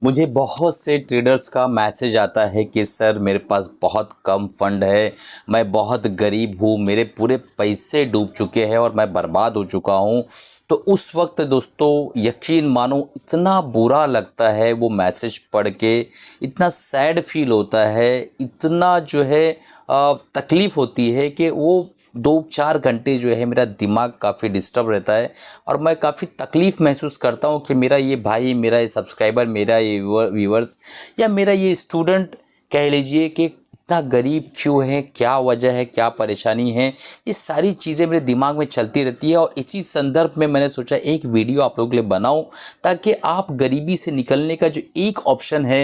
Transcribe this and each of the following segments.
मुझे बहुत से ट्रेडर्स का मैसेज आता है कि सर मेरे पास बहुत कम फंड है, मैं बहुत गरीब हूँ, मेरे पूरे पैसे डूब चुके हैं और मैं बर्बाद हो चुका हूँ। तो उस वक्त दोस्तों यकीन मानो इतना बुरा लगता है वो मैसेज पढ़ के, इतना सैड फील होता है, इतना जो है तकलीफ़ होती है कि वो 2-4 घंटे जो है मेरा दिमाग काफ़ी डिस्टर्ब रहता है और मैं काफ़ी तकलीफ़ महसूस करता हूँ कि मेरा ये भाई, मेरा ये सब्सक्राइबर, मेरा ये व्यूवर्स या मेरा ये स्टूडेंट कह लीजिए कि इतना गरीब क्यों है, क्या वजह है, क्या परेशानी है। ये सारी चीज़ें मेरे दिमाग में चलती रहती है और इसी संदर्भ में मैंने सोचा एक वीडियो आप लोगों के लिए बनाऊँ ताकि आप गरीबी से निकलने का जो एक ऑप्शन है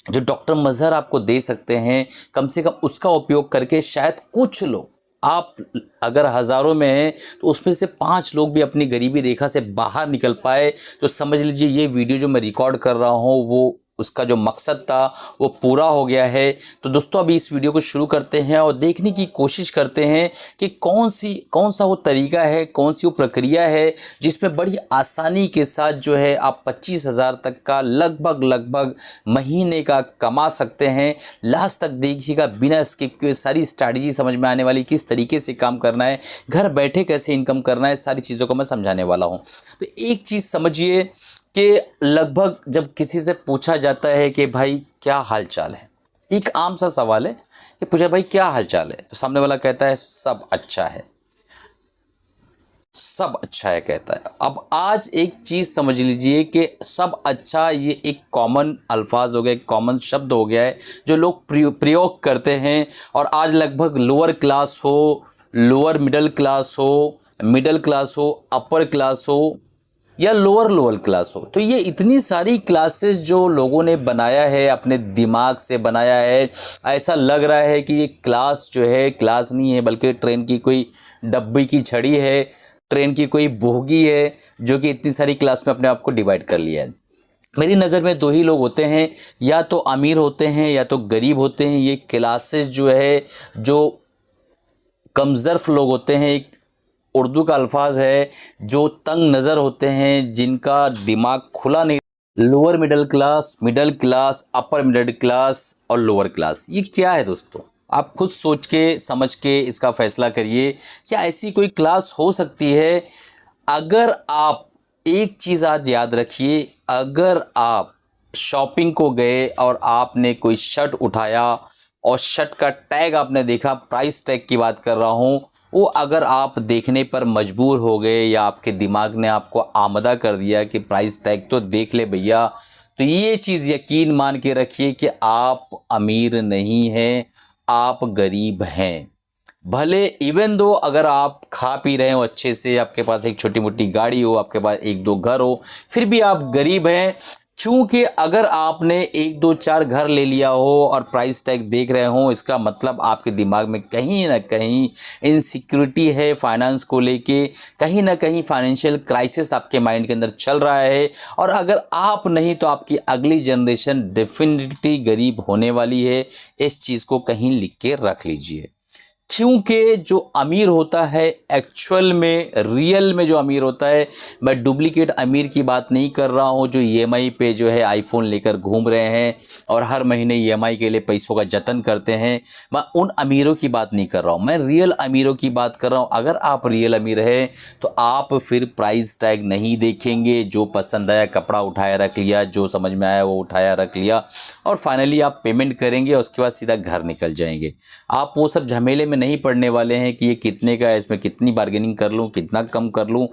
जो डॉक्टर मजहर आपको दे सकते हैं, कम से कम उसका उपयोग करके शायद कुछ लोग, आप अगर हज़ारों में हैं तो उसमें से 5 लोग भी अपनी गरीबी रेखा से बाहर निकल पाए। तो समझ लीजिए ये वीडियो जो मैं रिकॉर्ड कर रहा हूँ वो उसका जो मकसद था वो पूरा हो गया है। तो दोस्तों अभी इस वीडियो को शुरू करते हैं और देखने की कोशिश करते हैं कि कौन सा वो तरीका है, कौन सी वो प्रक्रिया है जिसमें बड़ी आसानी के साथ जो है आप 25,000 तक का लगभग महीने का कमा सकते हैं। लास्ट तक देखिएगा, बिना स्किप किए सारी स्ट्रैटेजी समझ में आने वाली, किस तरीके से काम करना है, घर बैठे कैसे इनकम करना है, सारी चीज़ों को मैं समझाने वाला हूँ। तो एक चीज़ समझिए कि लगभग जब किसी से पूछा जाता है कि भाई क्या हाल चाल है, एक आम सा सवाल है कि पूछा भाई क्या हाल चाल है, तो सामने वाला कहता है सब अच्छा है, सब अच्छा है कहता है। अब आज एक चीज़ समझ लीजिए कि सब अच्छा ये एक कॉमन अल्फाज हो गया, एक कॉमन शब्द हो गया है जो लोग प्रयोग करते हैं। और आज लगभग लोअर क्लास हो, लोअर मिडिल क्लास हो, मिडिल क्लास हो, अपर क्लास हो या लोअर क्लास हो, तो ये इतनी सारी क्लासेस जो लोगों ने बनाया है, अपने दिमाग से बनाया है, ऐसा लग रहा है कि ये क्लास जो है क्लास नहीं है बल्कि ट्रेन की कोई डब्बी की छड़ी है, ट्रेन की कोई बोगी है जो कि इतनी सारी क्लास में अपने आप को डिवाइड कर लिया है। मेरी नज़र में दो ही लोग होते हैं, या तो अमीर होते हैं या तो गरीब होते हैं। ये क्लासेस जो है, जो कमज़र्फ लोग होते हैं, एक उर्दू का अल्फाज है, जो तंग नज़र होते हैं, जिनका दिमाग खुला नहीं, lower middle class, upper middle class और लोअर क्लास। ये क्या है दोस्तों, आप खुद सोच के समझ के इसका फैसला करिए। क्या ऐसी कोई क्लास हो सकती है? अगर आप एक चीज़ आज याद रखिए, अगर आप शॉपिंग को गए और आपने कोई शर्ट उठाया और शर्ट का टैग आपने देखा, प्राइस टैग की बात कर रहा हूँ, वो अगर आप देखने पर मजबूर हो गए या आपके दिमाग ने आपको आमदा कर दिया कि प्राइस टैग तो देख ले भैया, तो ये चीज़ यकीन मान के रखिए कि आप अमीर नहीं हैं, आप गरीब हैं। भले इवन दो अगर आप खा पी रहे हो अच्छे से, आपके पास एक छोटी मोटी गाड़ी हो, आपके पास 1-2 घर हो, फिर भी आप गरीब हैं। क्योंकि अगर आपने 1-2-4 घर ले लिया हो और प्राइस टैग देख रहे हो, इसका मतलब आपके दिमाग में कहीं ना कहीं इनसिक्योरिटी है फाइनेंस को लेके, कहीं ना कहीं फाइनेंशियल क्राइसिस आपके माइंड के अंदर चल रहा है। और अगर आप नहीं तो आपकी अगली जनरेशन डेफिनेटली गरीब होने वाली है। इस चीज़ को कहीं लिख के रख लीजिए। क्योंकि जो अमीर होता है एक्चुअल में, रियल में जो अमीर होता है, मैं डुप्लीकेट अमीर की बात नहीं कर रहा हूँ जो ईएमआई पे जो है आईफोन लेकर घूम रहे हैं और हर महीने ईएमआई के लिए पैसों का जतन करते हैं, मैं उन अमीरों की बात नहीं कर रहा हूँ, मैं रियल अमीरों की बात कर रहा हूँ। अगर आप रियल अमीर हैं तो आप फिर प्राइस टैग नहीं देखेंगे, जो पसंद आया कपड़ा उठाया रख लिया, जो समझ में आया वो उठाया रख लिया और फाइनली आप पेमेंट करेंगे और उसके बाद सीधा घर निकल जाएंगे। आप वो सब झमेले में नहीं पड़ने वाले हैं कि ये कितने का है, इसमें कितनी बार्गेनिंग कर लूँ, कितना कम कर लूँ।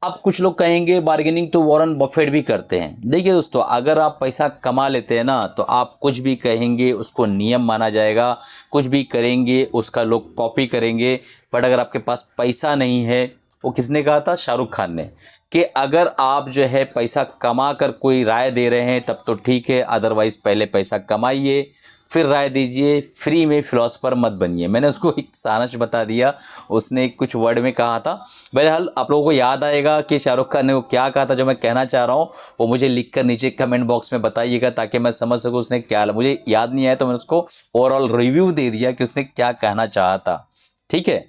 अब कुछ लोग कहेंगे बार्गेनिंग तो वॉरेन बफेट भी करते हैं। देखिए दोस्तों, अगर आप पैसा कमा लेते हैं ना तो आप कुछ भी कहेंगे उसको नियम माना जाएगा, कुछ भी करेंगे उसका लोग कॉपी करेंगे। बट अगर आपके पास पैसा नहीं है, वो किसने कहा था? शाहरुख खान ने, कि अगर आप जो है पैसा कमा कर कोई राय दे रहे हैं तब तो ठीक है, अदरवाइज़ पहले पैसा कमाइए फिर राय दीजिए, फ्री में फिलोसफर मत बनिए। मैंने उसको एक सानच बता दिया, उसने कुछ वर्ड में कहा था। बहरहाल आप लोगों को याद आएगा कि शाहरुख खान ने वो क्या कहा था, जो मैं कहना चाह रहा हूँ वो मुझे लिखकर नीचे कमेंट बॉक्स में बताइएगा ताकि मैं समझ सकूँ उसने क्या। मुझे याद नहीं आया तो मैंने उसको ओवरऑल रिव्यू दे दिया कि उसने क्या कहना चाहा था। ठीक है,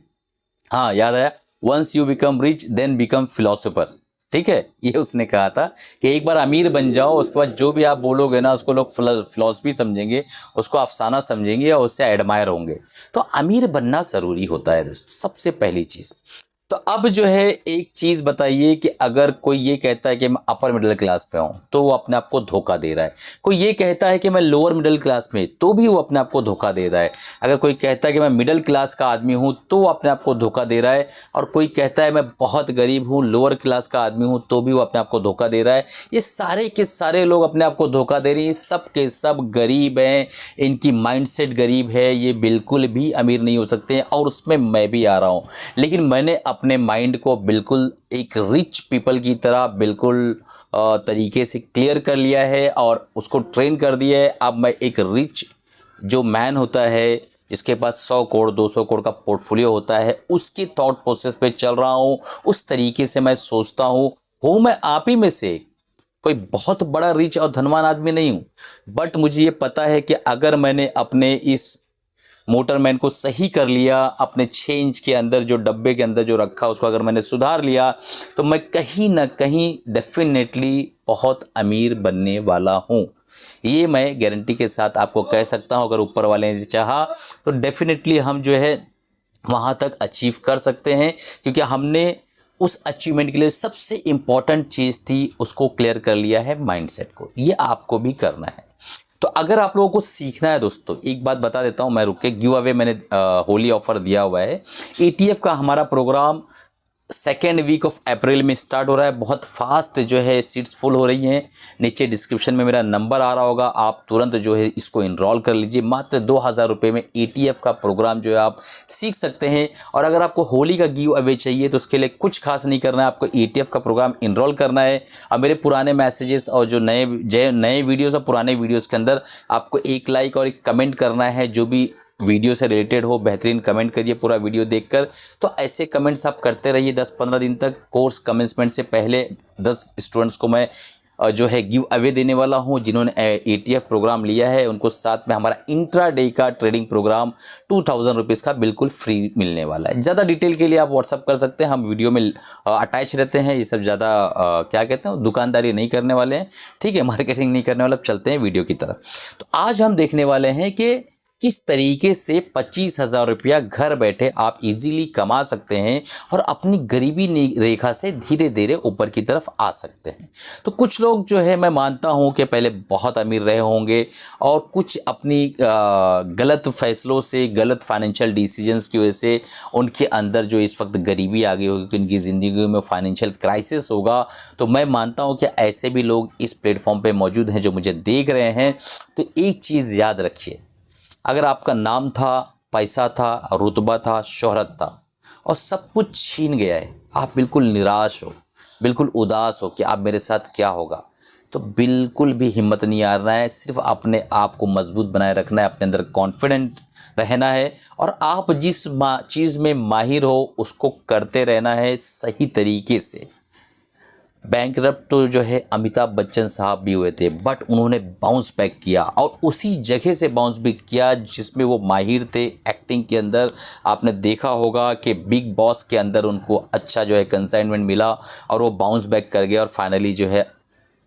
हाँ याद आया, once you become rich then become philosopher. ठीक है, ये उसने कहा था कि एक बार अमीर बन जाओ, उसके बाद जो भी आप बोलोगे ना उसको लोग फिलॉसफी समझेंगे, उसको अफसाना समझेंगे और उससे एडमायर होंगे। तो अमीर बनना ज़रूरी होता है दोस्तों, सबसे पहली चीज़। तो अब जो है एक चीज़ बताइए कि अगर कोई ये कहता है कि मैं अपर मिडिल क्लास पे हूँ तो वो अपने आप को धोखा दे रहा है। कोई ये कहता है कि मैं लोअर मिडिल क्लास में, तो भी वो अपने आप को धोखा दे रहा है। अगर कोई कहता है कि मैं मिडिल क्लास का आदमी हूँ तो वो अपने आप को धोखा दे रहा है। और कोई कहता है मैं बहुत गरीब हूँ, लोअर क्लास का आदमी हूँ, तो भी वो अपने आप को धोखा दे रहा है। ये सारे के सारे लोग अपने आप को धोखा दे रहे हैं, सब के सब गरीब हैं, इनकी माइंडसेट गरीब है, ये बिल्कुल भी अमीर नहीं हो सकते हैं। और उसमें मैं भी आ रहा हूँ, लेकिन मैंने अपने माइंड को बिल्कुल एक रिच पीपल की तरह बिल्कुल तरीके से क्लियर कर लिया है और उसको ट्रेन कर दिया है। अब मैं एक रिच जो मैन होता है, जिसके पास 100 करोड़ 200 करोड़ का पोर्टफोलियो होता है, उसकी थॉट प्रोसेस पे चल रहा हूँ, उस तरीके से मैं सोचता हूँ मैं आप ही में से कोई बहुत बड़ा रिच और धनवान आदमी नहीं हूँ, बट मुझे ये पता है कि अगर मैंने अपने इस मोटरमैन को सही कर लिया, अपने 6 इंच के अंदर जो डब्बे के अंदर जो रखा उसको अगर मैंने सुधार लिया, तो मैं कहीं ना कहीं डेफिनेटली बहुत अमीर बनने वाला हूँ। ये मैं गारंटी के साथ आपको कह सकता हूँ। अगर ऊपर वाले ने चाहा तो डेफिनेटली हम जो है वहाँ तक अचीव कर सकते हैं, क्योंकि हमने उस अचीवमेंट के लिए सबसे इम्पॉर्टेंट चीज़ थी उसको क्लियर कर लिया है, माइंडसेट को। ये आपको भी करना है। तो अगर आप लोगों को सीखना है दोस्तों, एक बात बता देता हूं मैं, रुक के गिव अवे मैंने होली ऑफर दिया हुआ है। ETF का हमारा programme 2nd week of April में स्टार्ट हो रहा है। बहुत फास्ट जो है सीट्स फुल हो रही हैं। नीचे डिस्क्रिप्शन में मेरा नंबर आ रहा होगा, आप तुरंत जो है इसको इनरोल कर लीजिए। मात्र 2000 रुपये में ETF का प्रोग्राम जो है आप सीख सकते हैं। और अगर आपको होली का गिव अवे चाहिए तो उसके लिए कुछ खास नहीं करना है, आपको ETF का प्रोग्राम इनरोल करना है। और मेरे पुराने मैसेजेस और जो नए वीडियोज़ और पुराने वीडियोज़ के अंदर आपको एक लाइक और एक कमेंट करना है, जो भी वीडियो से रिलेटेड हो बेहतरीन कमेंट करिए पूरा वीडियो देखकर। तो ऐसे कमेंट्स आप करते रहिए 10-15 दिन तक। कोर्स कमेंसमेंट से पहले 10 स्टूडेंट्स को मैं जो है गिव अवे देने वाला हूं, जिन्होंने ETF प्रोग्राम लिया है उनको साथ में हमारा इंट्राडे का ट्रेडिंग प्रोग्राम 2000 रुपीज़ का बिल्कुल फ्री मिलने वाला है। ज़्यादा डिटेल के लिए आप व्हाट्सअप कर सकते हैं, हम वीडियो में अटैच रहते हैं। ये सब ज़्यादा क्या कहते हैं, दुकानदारी नहीं करने वाले हैं, ठीक है, मार्केटिंग नहीं करने वाले। अब चलते हैं वीडियो की तरफ। तो आज हम देखने वाले हैं कि किस तरीके से 25,000 रुपया घर बैठे आप इजीली कमा सकते हैं और अपनी गरीबी रेखा से धीरे धीरे ऊपर की तरफ आ सकते हैं। तो कुछ लोग जो है मैं मानता हूं कि पहले बहुत अमीर रहे होंगे और कुछ अपनी गलत फैसलों से, गलत फाइनेंशियल डिसीजंस की वजह से उनके अंदर जो इस वक्त गरीबी आ गई होगी, कि उनकी ज़िंदगी में फाइनेंशियल क्राइसिस होगा। तो मैं मानता हूँ कि ऐसे भी लोग इस प्लेटफॉर्म पर मौजूद हैं जो मुझे देख रहे हैं। तो एक चीज़ याद रखिए, अगर आपका नाम था, पैसा था, रुतबा था, शोहरत था और सब कुछ छीन गया है, आप बिल्कुल निराश हो, बिल्कुल उदास हो कि अब मेरे साथ क्या होगा, तो बिल्कुल भी हिम्मत नहीं हारना है। सिर्फ अपने आप को मजबूत बनाए रखना है, अपने अंदर कॉन्फिडेंट रहना है और आप जिस चीज़ में माहिर हो उसको करते रहना है सही तरीके से। बैंकरप्ट तो जो है अमिताभ बच्चन साहब भी हुए थे, बट उन्होंने बाउंस बैक किया और उसी जगह से बाउंस बैक किया जिसमें वो माहिर थे एक्टिंग के अंदर। आपने देखा होगा कि बिग बॉस के अंदर उनको अच्छा जो है कंसाइनमेंट मिला और वो बाउंस बैक कर गया और फाइनली जो है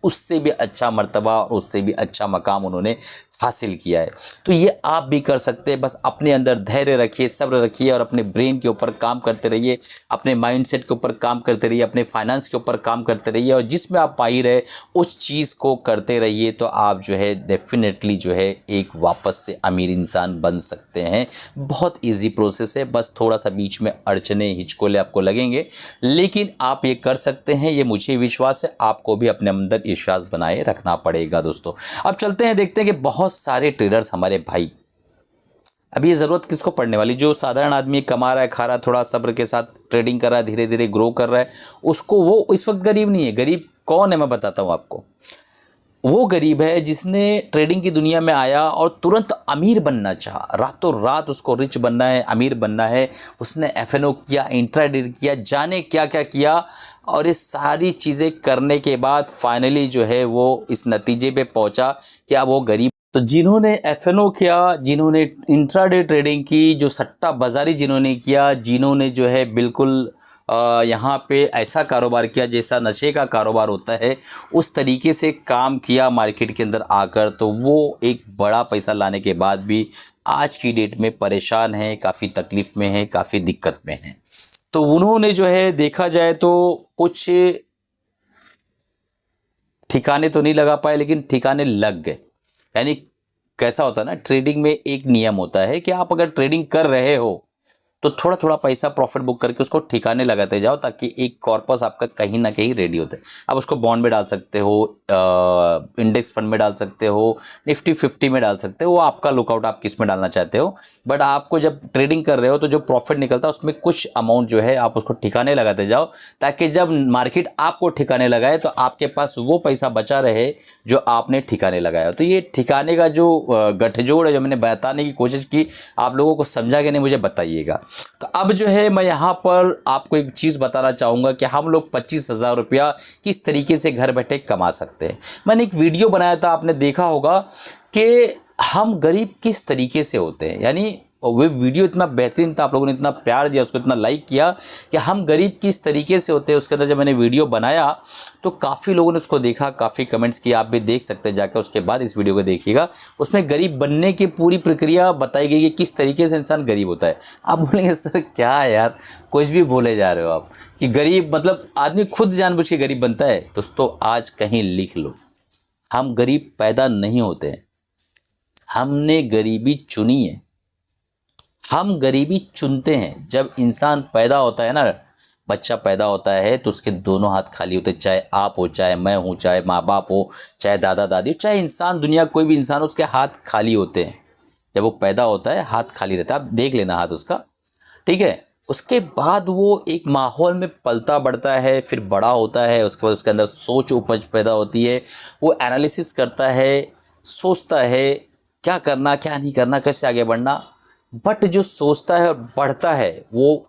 उससे भी अच्छा मर्तबा और उससे भी अच्छा मकाम उन्होंने हासिल किया है। तो ये आप भी कर सकते हैं। बस अपने अंदर धैर्य रखिए, सब्र रखिए और अपने ब्रेन के ऊपर काम करते रहिए, अपने माइंडसेट के ऊपर काम करते रहिए, अपने फाइनेंस के ऊपर काम करते रहिए और जिसमें आप माहिर है उस चीज़ को करते रहिए। तो आप जो है डेफिनेटली जो है एक वापस से अमीर इंसान बन सकते हैं। बहुत ईजी प्रोसेस है, बस थोड़ा सा बीच में अड़चने हिचकोले आपको लगेंगे, लेकिन आप ये कर सकते हैं, ये मुझे विश्वास है। आपको भी अपने अंदर विश्वास बनाए रखना पड़ेगा दोस्तों। अब चलते हैं, देखते हैं कि बहुत सारे ट्रेडर्स हमारे भाई, अब ये ज़रूरत किसको पड़ने वाली, जो साधारण आदमी कमा रहा है, खा रहा है, थोड़ा सब्र के साथ ट्रेडिंग कर रहा है, धीरे धीरे ग्रो कर रहा है, उसको, वो इस वक्त गरीब नहीं है। गरीब कौन है मैं बताता हूँ आपको। वो गरीब है जिसने ट्रेडिंग की दुनिया में आया और तुरंत अमीर बनना चाहा, रातों रात उसको रिच बनना है, अमीर बनना है। उसने FNO किया, इंट्राडे किया, जाने क्या क्या किया और ये सारी चीज़ें करने के बाद फाइनली जो है वो इस नतीजे पे पहुंचा कि अब वो गरीब। तो जिन्होंने FNO किया, जिन्होंने इंट्राडे ट्रेडिंग की, जो सट्टा बाजारी जिन्होंने किया, जिन्होंने जो है बिल्कुल यहाँ पे ऐसा कारोबार किया जैसा नशे का कारोबार होता है, उस तरीके से काम किया मार्केट के अंदर आकर, तो वो एक बड़ा पैसा लाने के बाद भी आज की डेट में परेशान है, काफ़ी तकलीफ़ में है, काफ़ी दिक्कत में है। तो उन्होंने जो है देखा जाए तो कुछ ठिकाने तो नहीं लगा पाए, लेकिन ठिकाने लग गए। यानी कैसा होता है ना, ट्रेडिंग में एक नियम होता है कि आप अगर ट्रेडिंग कर रहे हो तो थोड़ा थोड़ा पैसा प्रॉफिट बुक करके उसको ठिकाने लगाते जाओ, ताकि एक कॉर्पस आपका कहीं ना कहीं रेडी होता है। आप उसको बॉन्ड में डाल सकते हो, इंडेक्स फंड में डाल सकते हो, निफ्टी 50 में डाल सकते हो, वो आपका लुकआउट, आप किस में डालना चाहते हो। बट आपको जब ट्रेडिंग कर रहे हो तो जो प्रॉफिट निकलता है उसमें कुछ अमाउंट जो है आप उसको ठिकाने लगाते जाओ, ताकि जब मार्केट आपको ठिकाने लगाए तो आपके पास वो पैसा बचा रहे जो आपने ठिकाने लगाया। तो ये ठिकाने का जो गठजोड़ है, जो मैंने बताने की कोशिश की, आप लोगों को समझा कि नहीं मुझे बताइएगा। तो अब जो है मैं यहाँ पर आपको एक चीज़ बताना चाहूँगा कि हम लोग 25,000 रुपया किस तरीके से घर बैठे कमा सकते हैं। मैंने एक वीडियो बनाया था, आपने देखा होगा कि हम गरीब किस तरीके से होते हैं। यानी वो वीडियो इतना बेहतरीन था, आप लोगों ने इतना प्यार दिया, उसको इतना लाइक किया कि हम गरीब किस तरीके से होते हैं। उसके अंदर जब मैंने वीडियो बनाया तो काफ़ी लोगों ने उसको देखा, काफ़ी कमेंट्स किए, आप भी देख सकते हैं जाकर, उसके बाद इस वीडियो को देखिएगा। उसमें गरीब बनने की पूरी प्रक्रिया बताई गई है, किस तरीके से इंसान गरीब होता है। आप बोलेंगे सर क्या है यार, कुछ भी बोले जा रहे हो आप, कि गरीब मतलब आदमी खुद जानबूझ के गरीब बनता है। दोस्तों आज कहीं लिख लो, हम गरीब पैदा नहीं होते हैं, हमने गरीबी चुनी है, हम गरीबी चुनते हैं। जब इंसान पैदा होता है ना, बच्चा पैदा होता है तो उसके दोनों हाथ खाली होते हैं, चाहे आप हो, चाहे मैं हूँ, चाहे माँ बाप हो, चाहे दादा दादी हो, चाहे इंसान, दुनिया कोई भी इंसान हो, उसके हाथ खाली होते हैं। जब वो पैदा होता है हाथ खाली रहता है, आप देख लेना हाथ उसका, ठीक है। उसके बाद वो एक माहौल में पलता बढ़ता है, फिर बड़ा होता है, उसके बाद उसके अंदर सोच उपज पैदा होती है, वो एनालिसिस करता है, सोचता है क्या करना क्या नहीं करना, कैसे आगे बढ़ना। बट जो सोचता है और बढ़ता है वो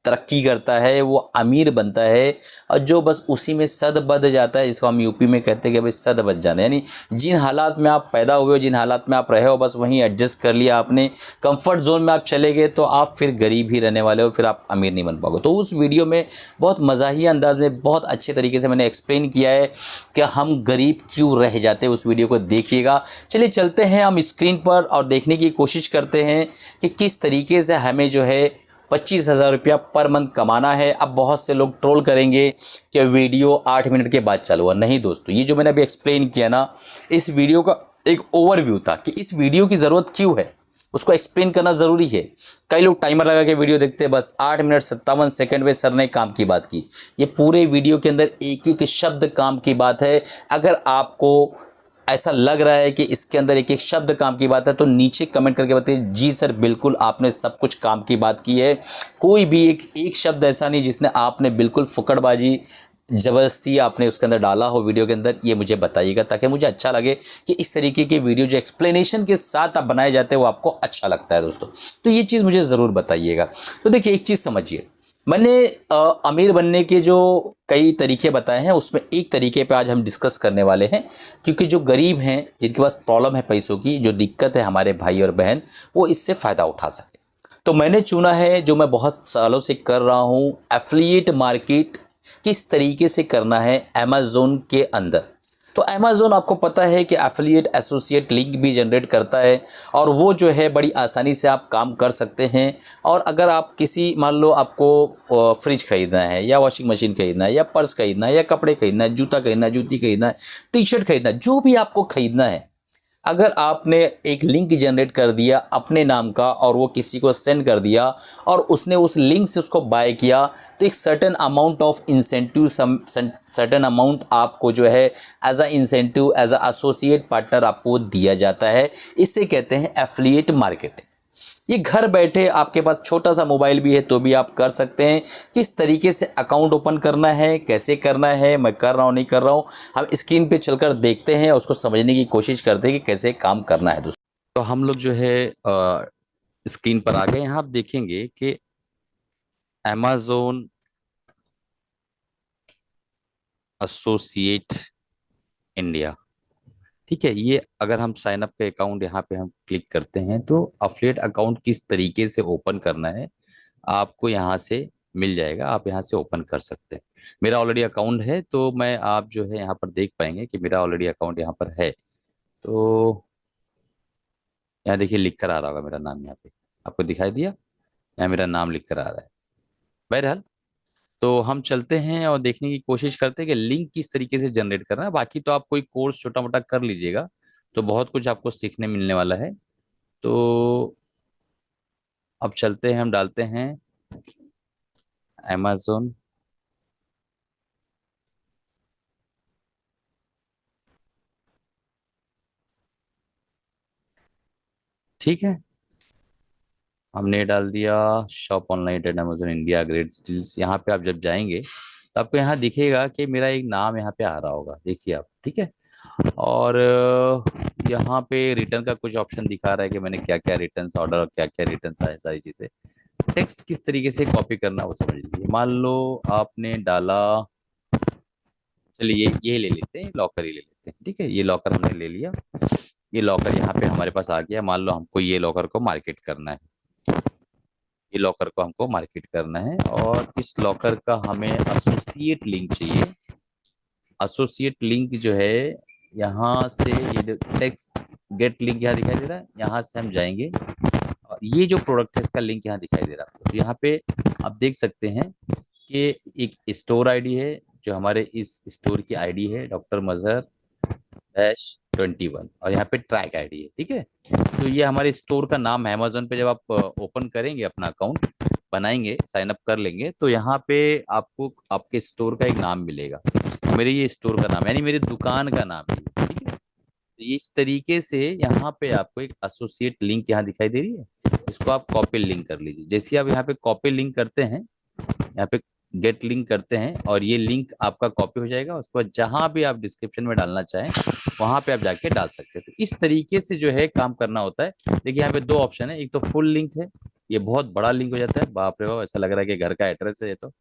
तरक्की करता है, वो अमीर बनता है। और जो बस उसी में सद बद जाता है, जिसको हम यूपी में कहते हैं कि भाई सद बद जाना, यानी जिन हालात में आप पैदा हुए हो, जिन हालात में आप रहे हो, बस वहीं एडजस्ट कर लिया आपने, कंफर्ट जोन में आप चले गए, तो आप फिर गरीब ही रहने वाले हो, फिर आप अमीर नहीं बन पाओगे। तो उस वीडियो में बहुत मज़ाहिया अंदाज में बहुत अच्छे तरीके से मैंने एक्सप्लेन किया है कि हम गरीब क्यों रह जाते हैं। उस वीडियो को देखिएगा। चलिए चलते हैं हम स्क्रीन पर और देखने की कोशिश करते हैं कि किस तरीके से हमें जो है 25,000 रुपया पर मंथ कमाना है। अब बहुत से लोग ट्रोल करेंगे कि वीडियो 8 मिनट के बाद चालू हुआ। नहीं दोस्तों, ये जो मैंने अभी एक्सप्लेन किया ना, इस वीडियो का एक ओवरव्यू था कि इस वीडियो की ज़रूरत क्यों है, उसको एक्सप्लेन करना ज़रूरी है। कई लोग टाइमर लगा के वीडियो देखते हैं, बस 8 मिनट 57 सेकंड में सर ने काम की बात की। ये पूरे वीडियो के अंदर एक एक शब्द काम की बात है। अगर आपको ऐसा लग रहा है कि इसके अंदर एक एक शब्द काम की बात है, तो नीचे कमेंट करके बताइए जी सर बिल्कुल आपने सब कुछ काम की बात की है। कोई भी एक शब्द ऐसा नहीं जिसने आपने बिल्कुल फुकड़बाजी ज़बरदस्ती आपने उसके अंदर डाला हो वीडियो के अंदर, ये मुझे बताइएगा, ताकि मुझे अच्छा लगे कि इस तरीके की वीडियो जो एक्सप्लेनेशन के साथ आप बनाए जाते हैं वो आपको अच्छा लगता है दोस्तों। तो ये चीज़ मुझे ज़रूर बताइएगा। तो देखिए एक चीज़ समझिए, मैंने अमीर बनने के जो कई तरीके बताए हैं, उसमें एक तरीके पे आज हम डिस्कस करने वाले हैं। क्योंकि जो गरीब हैं, जिनके पास प्रॉब्लम है पैसों की, जो दिक्कत है हमारे भाई और बहन, वो इससे फ़ायदा उठा सके। तो मैंने चुना है, जो मैं बहुत सालों से कर रहा हूँ, एफिलिएट मार्केट किस तरीके से करना है अमेज़ोन के अंदर। तो अमेज़ोन आपको पता है कि एफिलिएट एसोसिएट लिंक भी जनरेट करता है, और वो जो है बड़ी आसानी से आप काम कर सकते हैं। और अगर आप किसी, मान लो आपको फ्रिज खरीदना है, या वॉशिंग मशीन खरीदना है, या पर्स खरीदना है, या कपड़े खरीदना है, जूता खरीदना है, जूती खरीदना है, टी शर्ट खरीदना है, जो भी आपको खरीदना है, अगर आपने एक लिंक जनरेट कर दिया अपने नाम का और वो किसी को सेंड कर दिया और उसने उस लिंक से उसको बाय किया, तो एक certain amount of incentive, certain amount आपको जो है as a incentive, as a associate partner आपको दिया जाता है। इसे कहते हैं एफिलिएट मार्केटिंग। ये घर बैठे आपके पास छोटा सा मोबाइल भी है तो भी आप कर सकते हैं। किस तरीके से अकाउंट ओपन करना है, कैसे करना है, मैं कर रहा हूँ नहीं कर रहा हूँ, हम स्क्रीन पे चलकर देखते हैं, उसको समझने की कोशिश करते हैं कि कैसे काम करना है दोस्तों। तो हम लोग जो है स्क्रीन पर आ गए। यहाँ आप देखेंगे कि अमेज़न एसोसिएट इंडिया, ठीक है। ये अगर हम साइन अप का अकाउंट यहाँ पे हम क्लिक करते हैं, तो अफिलिएट अकाउंट किस तरीके से ओपन करना है आपको यहाँ से मिल जाएगा, आप यहाँ से ओपन कर सकते हैं। मेरा ऑलरेडी अकाउंट है, तो मैं आप जो है यहाँ पर देख पाएंगे कि मेरा ऑलरेडी अकाउंट यहाँ पर है। तो यहाँ देखिए लिख कर आ रहा होगा मेरा नाम, यहाँ पे आपको दिखाई दिया, यहाँ मेरा नाम लिख कर आ रहा है। बहरहाल, तो हम चलते हैं और देखने की कोशिश करते हैं कि लिंक किस तरीके से जनरेट करना है। बाकी तो आप कोई कोर्स छोटा मोटा कर लीजिएगा तो बहुत कुछ आपको सीखने मिलने वाला है। तो अब चलते हैं, हम डालते हैं amazon। ठीक है, हमने डाल दिया shop online at Amazon India great steals. यहाँ पे आप जब जाएंगे तो आपको यहाँ दिखेगा कि मेरा एक नाम यहाँ पे आ रहा होगा, देखिए आप। ठीक है, और यहाँ पे रिटर्न का कुछ ऑप्शन दिखा रहा है कि मैंने क्या क्या रिटर्न ऑर्डर और क्या क्या रिटर्न आए, सारी चीजें। टेक्स्ट किस तरीके से कॉपी करना वो समझ लीजिए। मान लो आपने डाला, चलिए ये ले लेते हैं, लॉकर ही ले लेते हैं। ठीक है, ये लॉकर हमने ले लिया। ये लॉकर यहाँ पे हमारे पास आ गया। मान लो हमको ये लॉकर को मार्केट करना है, ये लॉकर को हमको मार्केट करना है, और इस लॉकर का हमें एसोसिएट लिंक चाहिए। एसोसिएट लिंक जो है यहाँ से, ये टेक्स्ट गेट लिंक यहाँ दिखाई दे रहा है, यहाँ से हम जाएंगे और ये जो प्रोडक्ट है इसका लिंक यहाँ दिखाई दे रहा है। तो यहाँ पे आप देख सकते हैं कि एक स्टोर आईडी है, जो हमारे इस स्टोर की आईडी है डॉक्टर मजहर -21, और यहाँ पे ट्रैक आईडी है। ठीक है, तो ये हमारे स्टोर का नाम है। अमेजोन पे जब आप ओपन करेंगे, अपना अकाउंट बनाएंगे, साइन अप कर लेंगे, तो यहाँ पे आपको आपके स्टोर का एक नाम मिलेगा। मेरे ये स्टोर का नाम यानी मेरी दुकान का नाम है। ठीक है, तो इस तरीके से यहाँ पे आपको एक एसोसिएट लिंक यहाँ दिखाई दे रही है, इसको आप कॉपी लिंक कर लीजिए। जैसे आप यहाँ पे कॉपी लिंक करते हैं, यहाँ पे गेट लिंक करते हैं, और ये लिंक आपका कॉपी हो जाएगा। उसके बाद जहां भी आप डिस्क्रिप्शन में डालना चाहें वहां पे आप जाके डाल सकते हैं। तो इस तरीके से जो है काम करना होता है। देखिए यहाँ पे दो ऑप्शन है, एक तो फुल लिंक है, ये बहुत बड़ा लिंक हो जाता है, बाप रे बाप, ऐसा लग रहा है कि घर का एड्रेस है ये तो।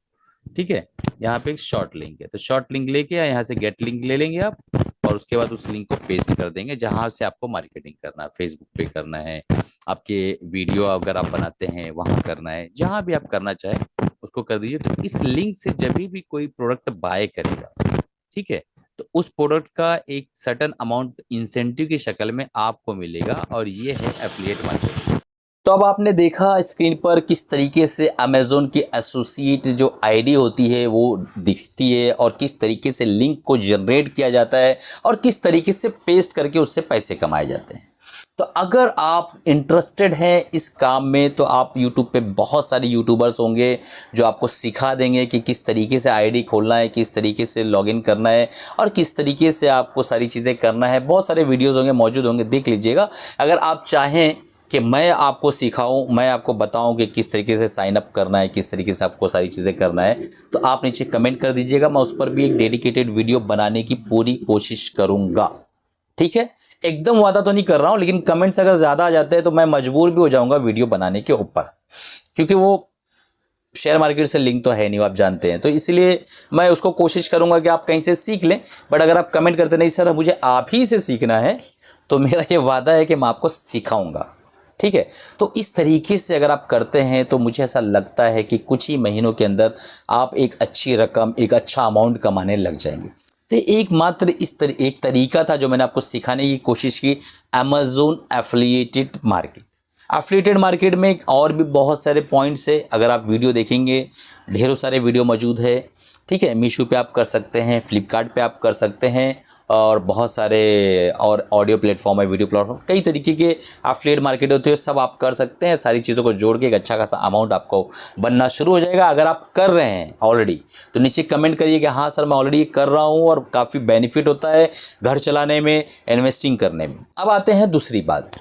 ठीक है, यहाँ पे एक शॉर्ट लिंक है, तो शॉर्ट लिंक लेके यहाँ से गेट लिंक ले लेंगे आप, और उसके बाद उस लिंक को पेस्ट कर देंगे जहां से आपको मार्केटिंग करना है। फेसबुक पे करना है, आपके वीडियो अगर आप बनाते हैं वहां करना है, जहां भी आप करना चाहें उसको कर दीजिए। तो इस लिंक से जब भी कोई प्रोडक्ट बाय करेगा, ठीक है, तो उस प्रोडक्ट का एक सर्टेन अमाउंट इंसेंटिव की शक्ल में आपको मिलेगा, और ये है एफिलिएट मार्केटिंग। तो अब आपने देखा स्क्रीन पर किस तरीके से अमेज़ोन की एसोसिएट जो आईडी होती है वो दिखती है, और किस तरीके से लिंक को जनरेट किया जाता है, और किस तरीके से पेस्ट करके उससे पैसे कमाए जाते हैं। तो अगर आप इंटरेस्टेड हैं इस काम में, तो आप यूट्यूब पे बहुत सारे यूट्यूबर्स होंगे जो आपको सिखा देंगे कि किस तरीके से आईडी खोलना है, किस तरीके से लॉगिन करना है, और किस तरीके से आपको सारी चीज़ें करना है। बहुत सारे वीडियोज़ होंगे, मौजूद होंगे, देख लीजिएगा। अगर आप चाहें कि मैं आपको सिखाऊं, मैं आपको बताऊं कि किस तरीके से साइन अप करना है, किस तरीके से आपको सारी चीज़ें करना है, तो आप नीचे कमेंट कर दीजिएगा। मैं उस पर भी एक डेडिकेटेड वीडियो बनाने की पूरी कोशिश करूंगा। ठीक है, एकदम वादा तो नहीं कर रहा हूं, लेकिन कमेंट्स अगर ज़्यादा आ जाते हैं तो मैं मजबूर भी हो जाऊंगा वीडियो बनाने के ऊपर, क्योंकि वो शेयर मार्केट से लिंक तो है नहीं, आप जानते हैं। तो इसलिए मैं उसको कोशिश करूंगा कि आप कहीं से सीख लें। बट अगर आप कमेंट करते नहीं सर मुझे आप ही से सीखना है, तो मेरा ये वादा है कि मैं आपको सिखाऊंगा। ठीक है, तो इस तरीके से अगर आप करते हैं तो मुझे ऐसा लगता है कि कुछ ही महीनों के अंदर आप एक अच्छी रकम, एक अच्छा अमाउंट कमाने लग जाएंगे। तो एकमात्र एक तरीका था जो मैंने आपको सिखाने की कोशिश की, Amazon affiliated market. Affiliated market में और भी बहुत सारे पॉइंट्स है, अगर आप वीडियो देखेंगे ढेरों सारे वीडियो मौजूद है। ठीक है, मीशो पे आप कर सकते हैं, फ्लिपकार्ट पे आप कर सकते हैं, और बहुत सारे और ऑडियो प्लेटफॉर्म है, वीडियो प्लेटफॉर्म, कई तरीके के एफिलिएट मार्केट होते हैं, सब आप कर सकते हैं। सारी चीज़ों को जोड़ के एक अच्छा खासा अमाउंट आपको बनना शुरू हो जाएगा। अगर आप कर रहे हैं ऑलरेडी तो नीचे कमेंट करिए कि हाँ सर मैं ऑलरेडी कर रहा हूँ और काफ़ी बेनिफिट होता है घर चलाने में, इन्वेस्टिंग करने में। अब आते हैं दूसरी बात,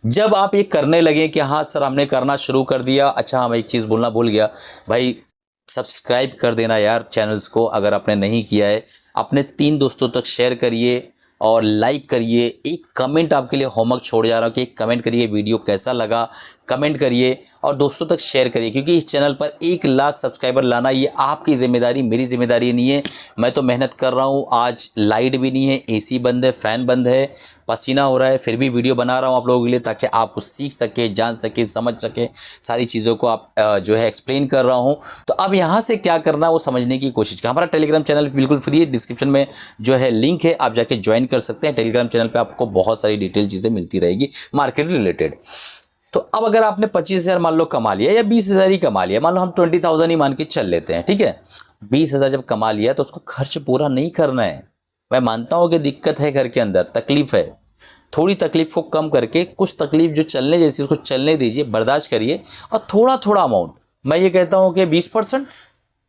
जब आप ये करने लगे कि हाँ सर हमने करना शुरू कर दिया। अच्छा हाँ, मैं एक चीज़ बोलना भूल गया भाई, सब्सक्राइब कर देना यार चैनल्स को, अगर आपने नहीं किया है अपने 3 दोस्तों तक शेयर करिए, और लाइक करिए। एक कमेंट आपके लिए होमवर्क छोड़ जा रहा हूँ कि एक कमेंट करिए, वीडियो कैसा लगा कमेंट करिए और दोस्तों तक शेयर करिए, क्योंकि इस चैनल पर 1 लाख सब्सक्राइबर लाना ये आपकी ज़िम्मेदारी, मेरी ज़िम्मेदारी नहीं है। मैं तो मेहनत कर रहा हूँ। आज लाइट भी नहीं है, एसी बंद है, फ़ैन बंद है, पसीना हो रहा है, फिर भी वीडियो बना रहा हूँ आप लोगों के लिए, ताकि आप कुछ सीख सके, जान सके, समझ सके, सारी चीज़ों को आप जो है एक्सप्लेन कर रहा हूँ। तो अब यहाँ से क्या करना है वो समझने की कोशिश करें। हमारा टेलीग्राम चैनल बिल्कुल फ्री है, डिस्क्रिप्शन में जो है लिंक है, आप जाके ज्वाइन कर सकते हैं। टेलीग्राम चैनल पर आपको बहुत सारी डिटेल चीज़ें मिलती रहेगी मार्केट रिलेटेड। तो अब अगर आपने 25,000 मान लो कमा लिया या 20,000 ही कमा लिया, मान लो हम 20,000 ही मान के चल लेते हैं, ठीक है। 20,000 जब कमा लिया तो उसको खर्च पूरा नहीं करना है। मैं मानता हूँ कि दिक्कत है, घर के अंदर तकलीफ है, थोड़ी तकलीफ को कम करके कुछ तकलीफ जो चलने जैसी उसको चलने दीजिए, बर्दाश्त करिए और थोड़ा थोड़ा अमाउंट, मैं ये कहता हूँ कि 20%,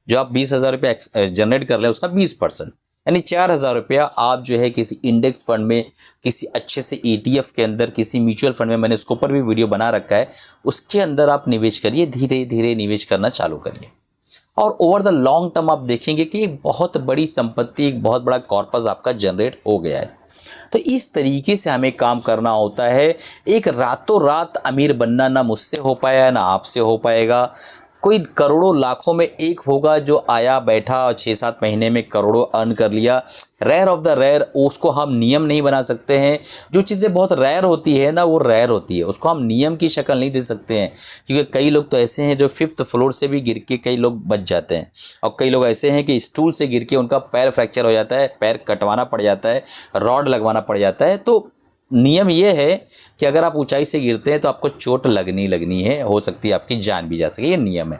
जो आप 20,000 रुपये जनरेट कर लें उसका 20%, यानी 4,000 रुपया आप जो है किसी इंडेक्स फंड में, किसी अच्छे से ETF के अंदर, किसी म्यूचुअल फंड में, मैंने उसके ऊपर भी वीडियो बना रखा है, उसके अंदर आप निवेश करिए, धीरे धीरे निवेश करना चालू करिए और ओवर द लॉन्ग टर्म आप देखेंगे कि एक बहुत बड़ी संपत्ति, एक बहुत बड़ा कॉर्पस आपका जनरेट हो गया है। तो इस तरीके से हमें काम करना होता है। एक रातों रात अमीर बनना ना मुझसे हो पाया ना आपसे हो पाएगा। कोई करोड़ों लाखों में एक होगा जो आया बैठा और 6-7 महीने में करोड़ों अर्न कर लिया। रेयर ऑफ द रेयर, उसको हम नियम नहीं बना सकते हैं। जो चीज़ें बहुत रेयर होती है ना, वो रेयर होती है, उसको हम नियम की शक्ल नहीं दे सकते हैं। क्योंकि कई लोग तो ऐसे हैं जो 5th फ्लोर से भी गिर के कई लोग बच जाते हैं, और कई लोग ऐसे हैं कि स्टूल से गिर के उनका पैर फ्रैक्चर हो जाता है, पैर कटवाना पड़ जाता है, रॉड लगवाना पड़ जाता है। तो नियम ये है कि अगर आप ऊंचाई से गिरते हैं तो आपको चोट लगनी है, हो सकती है आपकी जान भी जा सके, ये नियम है।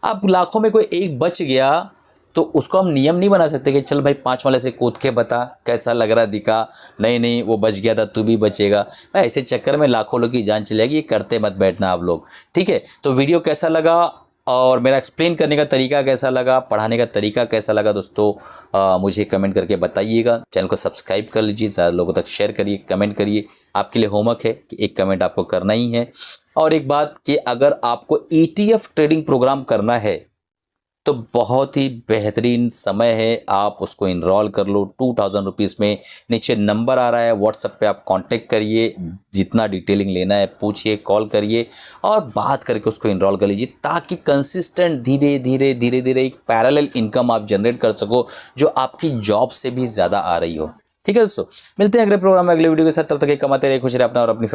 अब लाखों में कोई एक बच गया तो उसको हम नियम नहीं बना सकते कि चल भाई 5 वाले से कूद के बता कैसा लग रहा, दिखा, नहीं वो बच गया था, तू भी बचेगा। भाई ऐसे चक्कर में लाखों लोग की जान चली जाएगी, ये करते मत बैठना आप लोग, ठीक है। तो वीडियो कैसा लगा और मेरा एक्सप्लेन करने का तरीका कैसा लगा, पढ़ाने का तरीका कैसा लगा दोस्तों, मुझे कमेंट करके बताइएगा। चैनल को सब्सक्राइब कर लीजिए, ज़्यादा लोगों तक शेयर करिए, कमेंट करिए। आपके लिए होमवर्क है कि एक कमेंट आपको करना ही है। और एक बात कि अगर आपको ETF ट्रेडिंग प्रोग्राम करना है तो बहुत ही बेहतरीन समय है, आप उसको इनरोल कर लो 2,000 रुपीज़ में। नीचे नंबर आ रहा है, व्हाट्सएप पे आप कांटेक्ट करिए, जितना डिटेलिंग लेना है पूछिए, कॉल करिए और बात करके उसको इनरोल कर लीजिए, ताकि कंसिस्टेंट धीरे धीरे एक पैरेलल इनकम आप जनरेट कर सको जो आपकी जॉब से भी ज़्यादा आ रही हो। ठीक है दोस्तों, मिलते हैं अगले प्रोग्राम में अगले वीडियो के साथ। तब तक कमाते रहिए, खुश रहिए अपना और अपनी